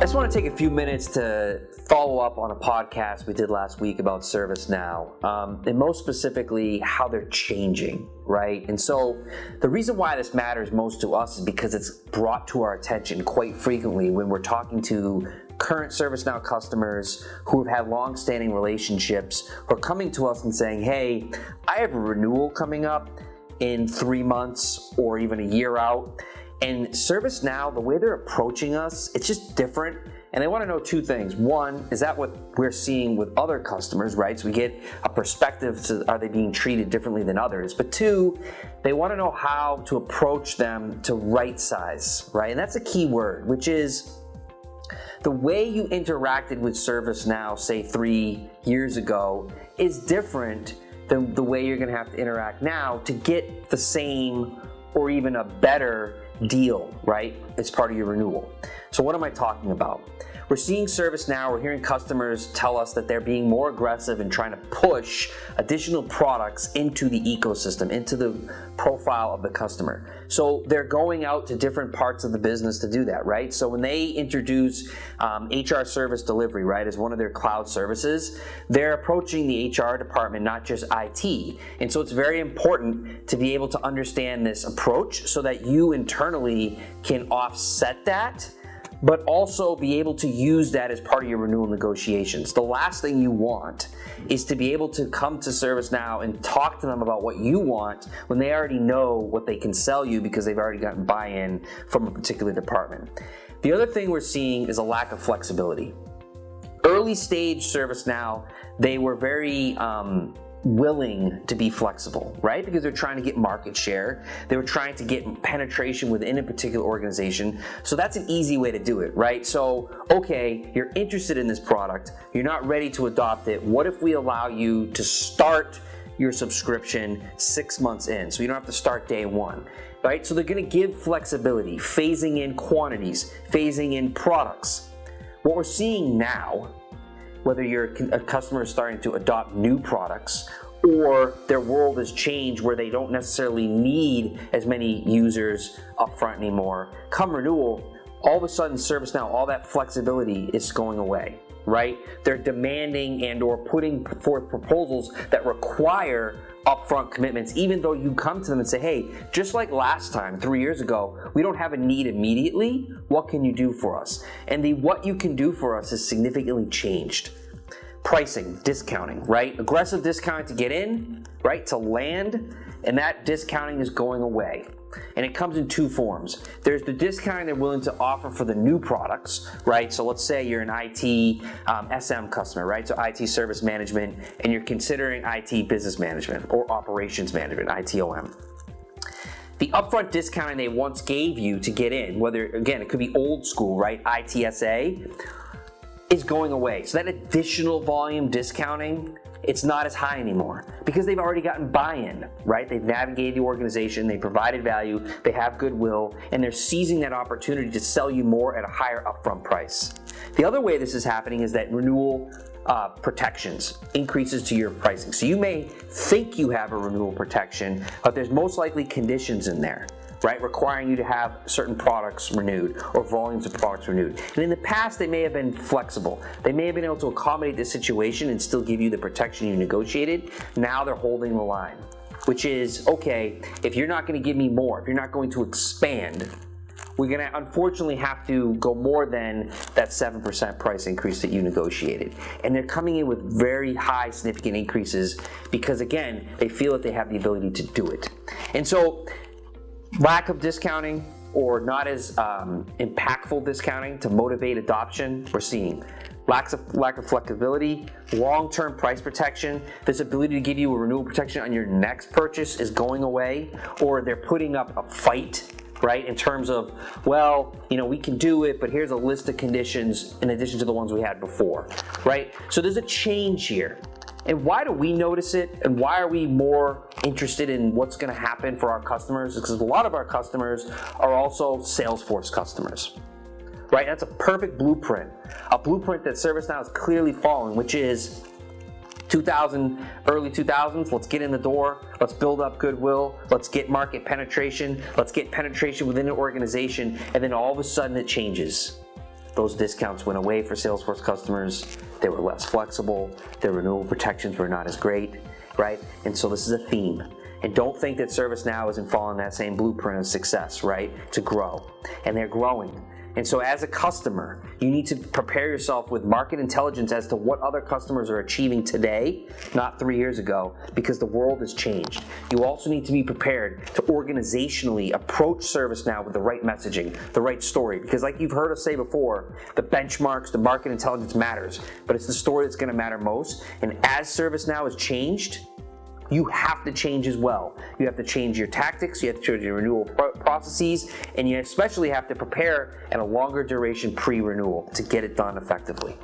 I just want to take a few minutes to follow up on a podcast we did last week about ServiceNow, and most specifically how they're changing, right? And so the reason why this matters most to us is because it's brought to our attention quite frequently when we're talking to current ServiceNow customers who have had long-standing relationships who are coming to us and saying, hey, I have a renewal coming up in 3 months or even a year out. And ServiceNow, the way they're approaching us, it's just different. And they want to know two things. One, is that what we're seeing with other customers, right? So we get a perspective to, are they being treated differently than others? But two, they want to know how to approach them to right size, right? And that's a key word, which is the way you interacted with ServiceNow, say 3 years ago, is different than the way you're going to have to interact now to get the same or even a better deal, right? It's part of your renewal. So what am I talking about? We're seeing ServiceNow, we're hearing customers tell us that they're being more aggressive in trying to push additional products into the ecosystem, into the profile of the customer. So they're going out to different parts of the business to do that, right? So when they introduce HR service delivery, right, as one of their cloud services, they're approaching the HR department, not just IT. And so it's very important to be able to understand this approach so that you internally can offset that, but also be able to use that as part of your renewal negotiations. The last thing you want is to be able to come to ServiceNow and talk to them about what you want when they already know what they can sell you because they've already gotten buy-in from a particular department. The other thing we're seeing is a lack of flexibility. Early stage ServiceNow, they were very willing to be flexible, right? Because they're trying to get market share. They were trying to get penetration within a particular organization. So that's an easy way to do it, right? So, okay, you're interested in this product. You're not ready to adopt it. What if we allow you to start your subscription 6 months in? So you don't have to start day one, right? So they're going to give flexibility, phasing in quantities, phasing in products. What we're seeing now, whether a customer is starting to adopt new products or their world has changed where they don't necessarily need as many users upfront anymore, come renewal, all of a sudden ServiceNow, all that flexibility is going away, right? They're demanding and or putting forth proposals that require upfront commitments, even though you come to them and say, hey, just like last time, 3 years ago, we don't have a need immediately. What can you do for us? And the what you can do for us has significantly changed. Pricing, discounting, right? Aggressive discounting to get in, right? To land, and that discounting is going away. And it comes in two forms. There's the discounting they're willing to offer for the new products, right? So let's say you're an IT SM customer, right? So IT service management, and you're considering IT business management or operations management, ITOM. The upfront discounting they once gave you to get in, whether, again, it could be old school, right? ITSA, is going away. So that additional volume discounting, it's not as high anymore because they've already gotten buy-in, right? They've navigated the organization, they provided value, they have goodwill, and they're seizing that opportunity to sell you more at a higher upfront price. The other way this is happening is that renewal protections increases to your pricing. So you may think you have a renewal protection, but there's most likely conditions in there, right, requiring you to have certain products renewed or volumes of products renewed. And in the past, they may have been flexible. They may have been able to accommodate this situation and still give you the protection you negotiated. Now they're holding the line, which is, okay, if you're not going to give me more, if you're not going to expand, we're going to unfortunately have to go more than that 7% price increase that you negotiated. And they're coming in with very high, significant increases because, again, they feel that they have the ability to do it. And so, lack of discounting or not as impactful discounting to motivate adoption, we're seeing. Lack of flexibility, long-term price protection, this ability to give you a renewal protection on your next purchase is going away, or they're putting up a fight, right, in terms of, well, you know, we can do it, but here's a list of conditions in addition to the ones we had before, right? So there's a change here. And why do we notice it? And why are we more interested in what's going to happen for our customers? Because a lot of our customers are also Salesforce customers, right? That's a perfect blueprint, a blueprint that ServiceNow is clearly following, which is early 2000s, let's get in the door, let's build up goodwill, let's get market penetration, let's get penetration within an organization, and then all of a sudden it changes. those discounts went away for Salesforce customers. They were less flexible. Their renewal protections were not as great, right? And so this is a theme. And don't think that ServiceNow isn't following that same blueprint of success, right? To grow. And they're growing. And so as a customer, you need to prepare yourself with market intelligence as to what other customers are achieving today, not 3 years ago, because the world has changed. You also need to be prepared to organizationally approach ServiceNow with the right messaging, the right story. Because like you've heard us say before, the benchmarks, the market intelligence matters, but it's the story that's gonna matter most. And as ServiceNow has changed, you have to change as well. You have to change your tactics, you have to change your renewal processes, and you especially have to prepare at a longer duration pre-renewal to get it done effectively.